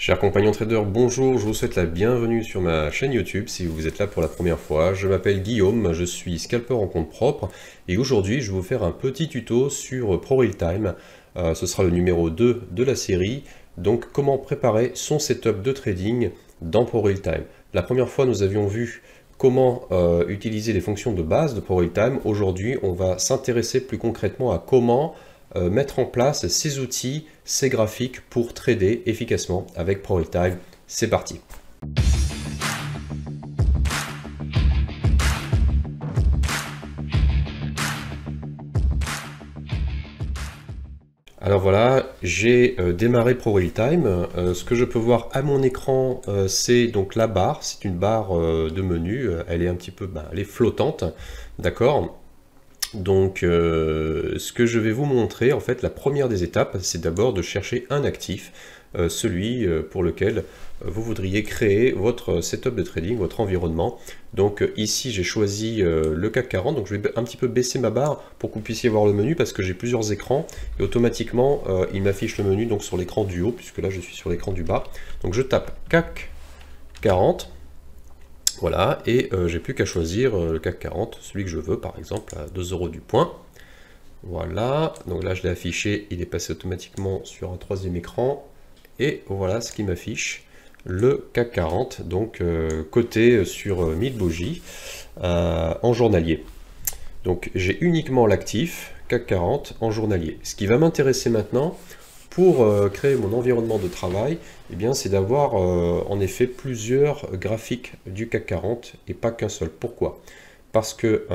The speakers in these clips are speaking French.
Chers compagnons traders, bonjour, je vous souhaite la bienvenue sur ma chaîne YouTube si vous êtes là pour la première fois. Je m'appelle Guillaume, je suis scalper en compte propre et aujourd'hui je vais vous faire un petit tuto sur ProRealTime. Ce sera le numéro 2 de la série, donc comment préparer son setup de trading dans ProRealTime. La première fois nous avions vu comment utiliser les fonctions de base de ProRealTime. Aujourd'hui on va s'intéresser plus concrètement à comment mettre en place ces outils, ces graphiques pour trader efficacement avec ProRealTime. C'est parti. Alors voilà, j'ai démarré ProRealTime. Ce que je peux voir à mon écran, c'est donc la barre. C'est une barre de menu. Elle est un petit peu, elle est flottante, d'accord. Donc, ce que je vais vous montrer, en fait, la première des étapes, c'est d'abord de chercher un actif, celui pour lequel vous voudriez créer votre setup de trading, votre environnement. Donc ici, j'ai choisi le CAC 40, donc je vais un petit peu baisser ma barre pour que vous puissiez voir le menu, parce que j'ai plusieurs écrans, et automatiquement, il m'affiche le menu donc sur l'écran du haut, puisque là, je suis sur l'écran du bas. Donc je tape CAC 40. Voilà, et j'ai plus qu'à choisir le CAC 40, celui que je veux, par exemple, à 2 € du point. Voilà, donc là je l'ai affiché, il est passé automatiquement sur un troisième écran. Et voilà ce qui m'affiche, le CAC 40, donc coté sur 1000 bougies en journalier. Donc j'ai uniquement l'actif CAC 40 en journalier. Ce qui va m'intéresser maintenant, pour créer mon environnement de travail, eh bien, c'est d'avoir en effet plusieurs graphiques du CAC 40 et pas qu'un seul. Pourquoi? Parce que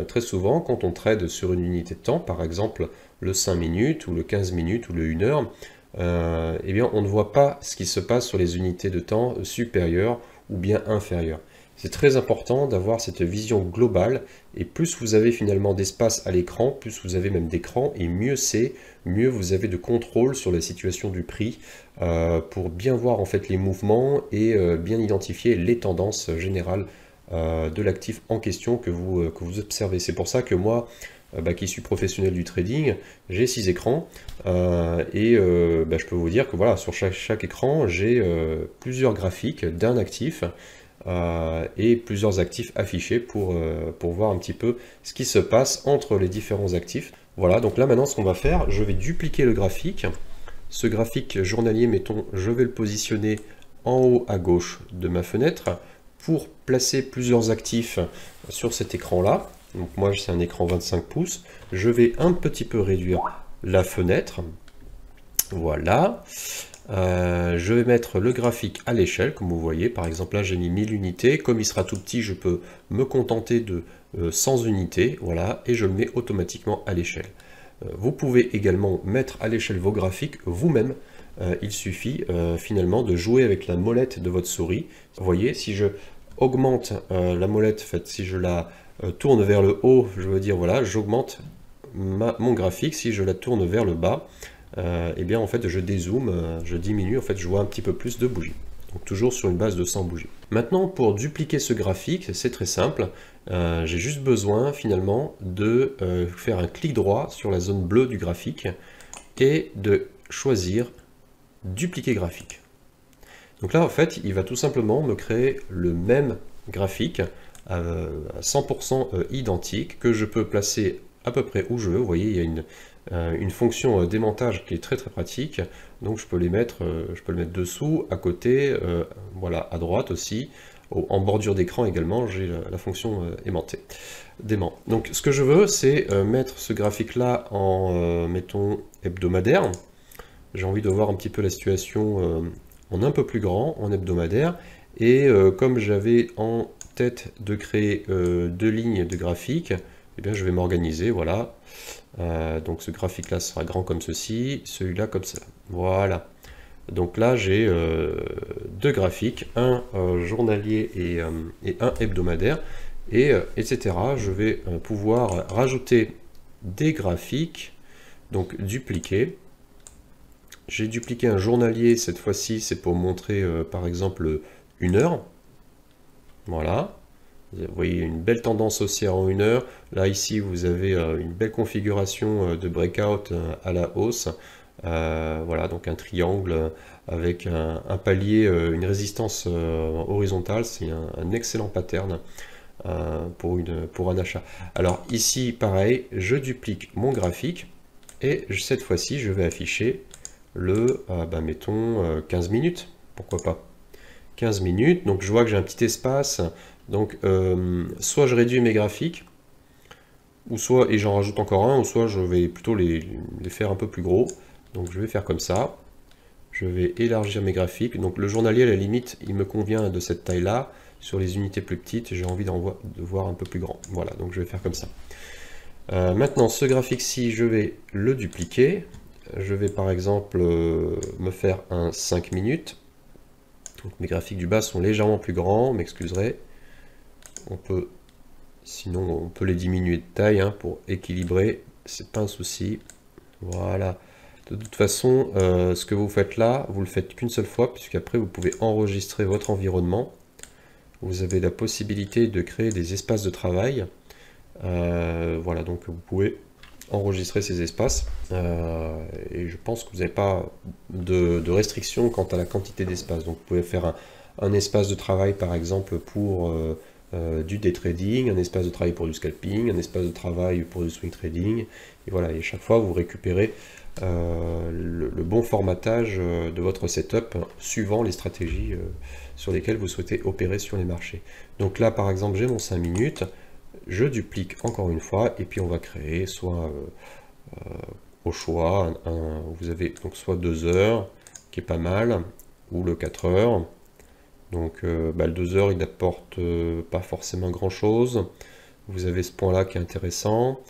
très souvent, quand on trade sur une unité de temps, par exemple le 5 minutes ou le 15 minutes ou le 1 heure, eh bien, on ne voit pas ce qui se passe sur les unités de temps supérieures ou bien inférieures. C'est très important d'avoir cette vision globale, et plus vous avez finalement d'espace à l'écran, plus vous avez même d'écran, et mieux c'est, mieux vous avez de contrôle sur la situation du prix pour bien voir en fait les mouvements et bien identifier les tendances générales de l'actif en question que vous observez. C'est pour ça que moi, qui suis professionnel du trading, j'ai 6 écrans je peux vous dire que voilà, sur chaque écran, j'ai plusieurs graphiques d'un actif et plusieurs actifs affichés pour voir un petit peu ce qui se passe entre les différents actifs. Voilà, donc là maintenant ce qu'on va faire, je vais dupliquer le graphique. Ce graphique journalier, mettons, je vais le positionner en haut à gauche de ma fenêtre pour placer plusieurs actifs sur cet écran-là. Donc moi c'est un écran 25 pouces. Je vais un petit peu réduire la fenêtre. Voilà. Je vais mettre le graphique à l'échelle, comme vous voyez. Par exemple là j'ai mis 1000 unités. Comme il sera tout petit, je peux me contenter de 100 unités. Voilà, et je le mets automatiquement à l'échelle. Vous pouvez également mettre à l'échelle vos graphiques vous-même. Il suffit finalement de jouer avec la molette de votre souris. Vous voyez, si je augmente la molette, en fait, si je la tourne vers le haut, je veux dire voilà, j'augmente mon graphique. Si je la tourne vers le bas, eh bien en fait je dézoome, je diminue, en fait je vois un petit peu plus de bougies. Donc toujours sur une base de 100 bougies. Maintenant pour dupliquer ce graphique, c'est très simple. J'ai juste besoin finalement de faire un clic droit sur la zone bleue du graphique et de choisir dupliquer graphique. Donc là en fait il va tout simplement me créer le même graphique à 100% identique que je peux placer à peu près où je veux. Vous voyez, il y a une fonction d'aimantage qui est très pratique, donc je peux le mettre dessous, à côté, voilà, à droite aussi, en bordure d'écran également, j'ai la fonction d'aimant. Donc ce que je veux, c'est mettre ce graphique-là en, mettons, hebdomadaire. J'ai envie de voir un petit peu la situation en un peu plus grand, en hebdomadaire, et comme j'avais en tête de créer 2 lignes de graphique, eh bien, je vais m'organiser, voilà. Donc ce graphique-là sera grand comme ceci, celui-là comme ça. Voilà. Donc là, j'ai 2 graphiques, un journalier et un hebdomadaire, etc. Je vais pouvoir rajouter des graphiques, donc dupliquer. J'ai dupliqué un journalier, cette fois-ci, c'est pour montrer, par exemple, 1 heure. Voilà. Vous voyez une belle tendance haussière en 1 heure. Là, ici, vous avez une belle configuration de breakout à la hausse. Voilà, donc un triangle avec un palier, une résistance horizontale, c'est un excellent pattern pour un achat. Alors ici, pareil, je duplique mon graphique et cette fois-ci, je vais afficher mettons 15 minutes, pourquoi pas. 15 minutes, donc je vois que j'ai un petit espace, donc soit je réduis mes graphiques, ou soit, et j'en rajoute encore un, ou soit je vais plutôt les faire un peu plus gros. Donc je vais faire comme ça. Je vais élargir mes graphiques. Donc le journalier, à la limite, il me convient de cette taille-là. Sur les unités plus petites, j'ai envie de voir un peu plus grand. Voilà, donc je vais faire comme ça. Maintenant, ce graphique-ci, je vais le dupliquer. Je vais par exemple me faire un 5 minutes. Donc mes graphiques du bas sont légèrement plus grands, m'excuserez. Sinon, on peut les diminuer de taille pour équilibrer, c'est pas un souci. Voilà. De toute façon, ce que vous faites là, vous le faites qu'une seule fois, puisqu'après vous pouvez enregistrer votre environnement. Vous avez la possibilité de créer des espaces de travail. Voilà, donc vous pouvez enregistrer ces espaces. Et je pense que vous n'avez pas de restriction quant à la quantité d'espace. Donc vous pouvez faire un espace de travail, par exemple, pour du day trading, un espace de travail pour du scalping, un espace de travail pour du swing trading, et voilà, et chaque fois vous récupérez le bon formatage de votre setup suivant les stratégies sur lesquelles vous souhaitez opérer sur les marchés. Donc là par exemple j'ai mon 5 minutes, je duplique encore une fois, et puis on va créer soit au choix, vous avez donc soit 2 heures, qui est pas mal, ou le 4 heures. Donc le 2 heures, il n'apporte pas forcément grand chose. Vous avez ce point là qui est intéressant.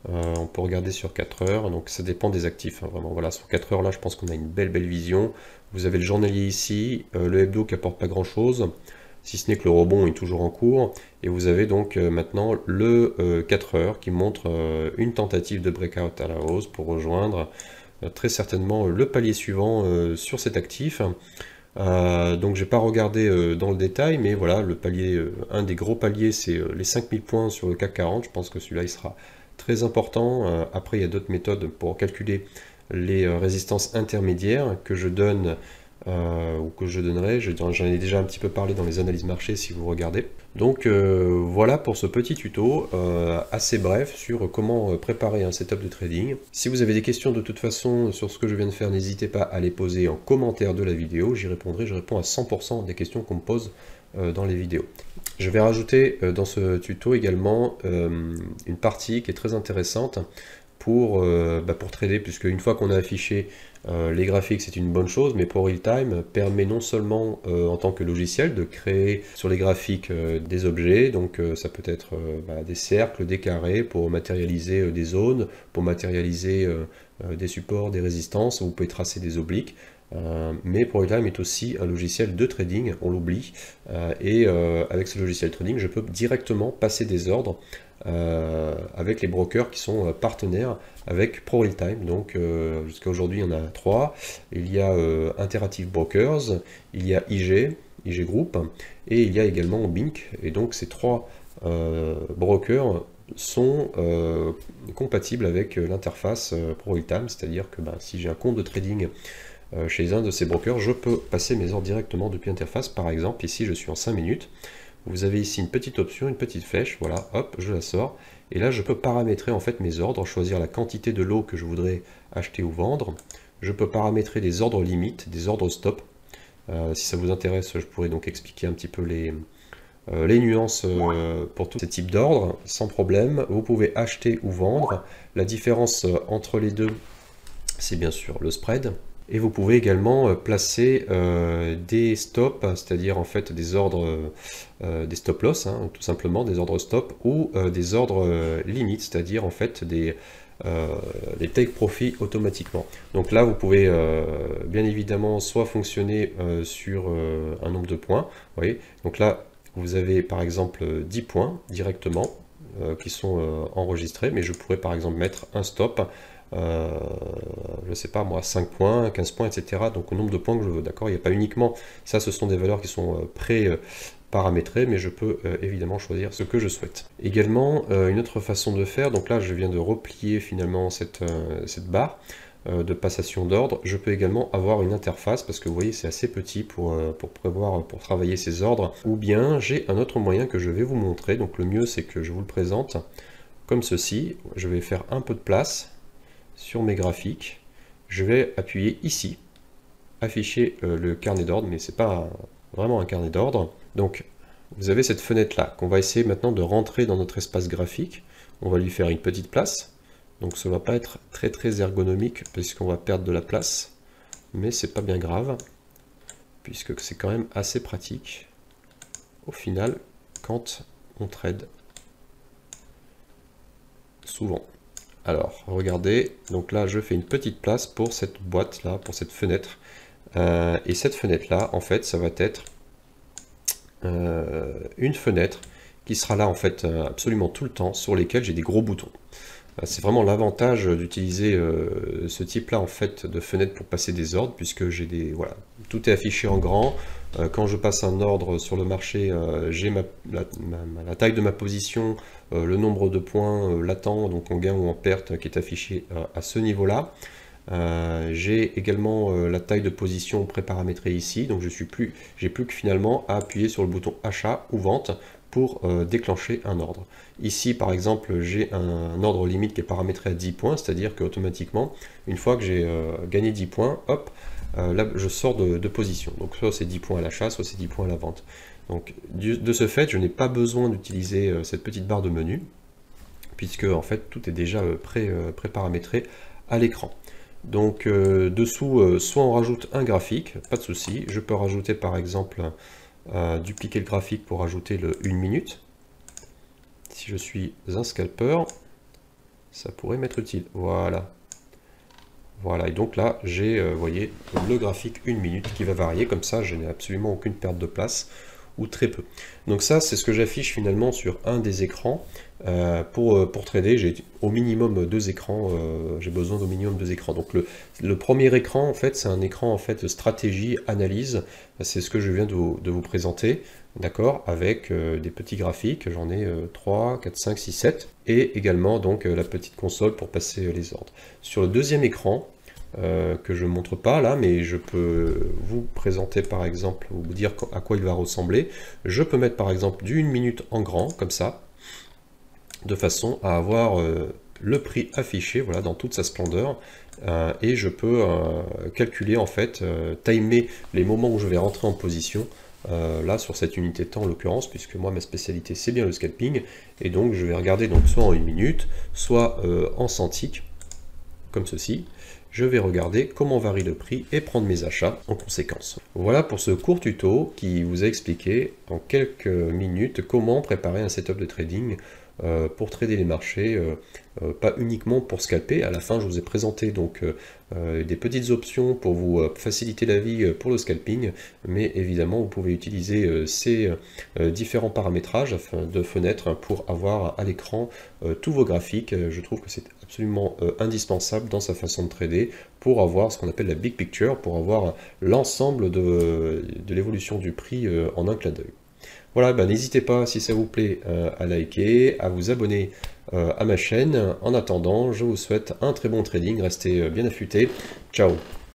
On peut regarder sur 4 heures, donc ça dépend des actifs, vraiment. Voilà, sur 4 heures là, je pense qu'on a une belle vision. Vous avez le journalier ici, le hebdo qui apporte pas grand chose, si ce n'est que le rebond est toujours en cours. Et vous avez donc maintenant le 4 heures qui montre une tentative de breakout à la hausse pour rejoindre très certainement le palier suivant sur cet actif. Donc je vais pas regarder dans le détail, mais voilà, le palier, un des gros paliers, c'est les 5000 points sur le CAC 40. Je pense que celui-là, il sera très important. Après, il y a d'autres méthodes pour calculer les résistances intermédiaires que je donne ou que je donnerai. J'en ai déjà un petit peu parlé dans les analyses marché si vous regardez. Donc voilà pour ce petit tuto assez bref sur comment préparer un setup de trading. Si vous avez des questions de toute façon sur ce que je viens de faire, n'hésitez pas à les poser en commentaire de la vidéo, j'y répondrai, je réponds à 100% des questions qu'on me pose dans les vidéos. Je vais rajouter dans ce tuto également une partie qui est très intéressante pour trader, puisque une fois qu'on a affiché les graphiques, c'est une bonne chose, mais ProRealTime permet non seulement en tant que logiciel de créer sur les graphiques des objets, donc ça peut être des cercles, des carrés pour matérialiser des zones, pour matérialiser des supports, des résistances, vous pouvez tracer des obliques. Mais ProRealTime est aussi un logiciel de trading, on l'oublie, et avec ce logiciel trading, je peux directement passer des ordres avec les brokers qui sont partenaires avec ProRealTime. Donc jusqu'à aujourd'hui, il y en a 3. Il y a Interactive Brokers, il y a IG Group, et il y a également Bink. Et donc ces 3 brokers sont compatibles avec l'interface ProRealTime, c'est-à-dire que si j'ai un compte de trading chez un de ces brokers, je peux passer mes ordres directement depuis l'interface. Par exemple, ici je suis en 5 minutes. Vous avez ici une petite option, une petite flèche, voilà, hop, je la sors. Et là, je peux paramétrer en fait mes ordres, choisir la quantité de lot que je voudrais acheter ou vendre. Je peux paramétrer des ordres limites, des ordres stop. Si ça vous intéresse, je pourrais donc expliquer un petit peu les nuances pour tous ces types d'ordres, sans problème. Vous pouvez acheter ou vendre. La différence entre les deux, c'est bien sûr le spread. Et vous pouvez également placer des stops, c'est-à-dire en fait des ordres, des stop loss, tout simplement, des ordres stop, ou des ordres limites, c'est-à-dire en fait des take profit automatiquement. Donc là, vous pouvez bien évidemment soit fonctionner sur un nombre de points, vous voyez. Donc là, vous avez par exemple 10 points directement qui sont enregistrés, mais je pourrais par exemple mettre un stop. Je ne sais pas moi, 5 points, 15 points, etc. Donc au nombre de points que je veux, d'accord. Il n'y a pas uniquement, ça ce sont des valeurs qui sont pré-paramétrées, mais je peux évidemment choisir ce que je souhaite. Également, une autre façon de faire, donc là je viens de replier finalement cette barre. de passation d'ordre. Je peux également avoir une interface, parce que vous voyez c'est assez petit pour travailler ces ordres. Ou bien j'ai un autre moyen que je vais vous montrer, donc le mieux c'est que je vous le présente comme ceci. Je vais faire un peu de place sur mes graphiques. Je vais appuyer ici, afficher le carnet d'ordre, mais c'est pas vraiment un carnet d'ordre. Donc vous avez cette fenêtre là qu'on va essayer maintenant de rentrer dans notre espace graphique. On va lui faire une petite place. Donc ça va pas être très ergonomique puisqu'on va perdre de la place, mais c'est pas bien grave puisque c'est quand même assez pratique au final quand on trade souvent. Alors regardez, donc là je fais une petite place pour cette boîte là, pour cette fenêtre, et cette fenêtre là en fait ça va être une fenêtre qui sera là en fait absolument tout le temps, sur lesquels j'ai des gros boutons. C'est vraiment l'avantage d'utiliser ce type-là en fait de fenêtre pour passer des ordres, puisque j'ai des voilà, tout est affiché en grand. Quand je passe un ordre sur le marché, j'ai la taille de ma position, le nombre de points latents, donc en gain ou en perte, qui est affiché à ce niveau-là. J'ai également la taille de position préparamétrée ici, donc j'ai plus que finalement à appuyer sur le bouton achat ou vente pour déclencher un ordre. Ici par exemple j'ai un ordre limite qui est paramétré à 10 points, c'est-à-dire qu'automatiquement une fois que j'ai gagné 10 points, hop, là je sors de position. Donc soit c'est 10 points à l'achat, soit c'est 10 points à la vente. Donc de ce fait je n'ai pas besoin d'utiliser cette petite barre de menu, puisque en fait tout est déjà pré-paramétré à l'écran. Donc dessous, soit on rajoute un graphique, pas de souci. Je peux rajouter par exemple, dupliquer le graphique pour rajouter le 1 minute. Si je suis un scalper, ça pourrait m'être utile. Voilà. Voilà, et donc là, j'ai, vous voyez, le graphique 1 minute qui va varier. Comme ça, je n'ai absolument aucune perte de place, ou très peu. Donc ça, c'est ce que j'affiche finalement sur un des écrans. Pour trader, j'ai au minimum 2 écrans, j'ai besoin d'au minimum 2 écrans. Donc le premier écran, en fait, c'est un écran en fait stratégie, analyse, c'est ce que je viens de vous présenter, d'accord, avec des petits graphiques, j'en ai 3, 4, 5, 6, 7, et également donc la petite console pour passer les ordres. Sur le deuxième écran, que je ne montre pas là, mais je peux vous présenter par exemple, ou vous dire à quoi il va ressembler. Je peux mettre par exemple du 1 minute en grand, comme ça, de façon à avoir le prix affiché, voilà, dans toute sa splendeur, et je peux calculer en fait, timer les moments où je vais rentrer en position, là sur cette unité de temps en l'occurrence, puisque moi ma spécialité c'est bien le scalping, et donc je vais regarder donc soit en 1 minute, soit en centiques, comme ceci. Je vais regarder comment varie le prix et prendre mes achats en conséquence. Voilà pour ce court tuto qui vous a expliqué en quelques minutes comment préparer un setup de trading pour trader les marchés, pas uniquement pour scalper. À la fin, je vous ai présenté donc des petites options pour vous faciliter la vie pour le scalping, mais évidemment, vous pouvez utiliser ces différents paramétrages de fenêtres pour avoir à l'écran tous vos graphiques. Je trouve que c'est absolument indispensable dans sa façon de trader pour avoir ce qu'on appelle la big picture, pour avoir l'ensemble de l'évolution du prix en un clin d'œil. Voilà, ben, n'hésitez pas, si ça vous plaît, à liker, à vous abonner à ma chaîne. En attendant, je vous souhaite un très bon trading, restez bien affûtés. Ciao!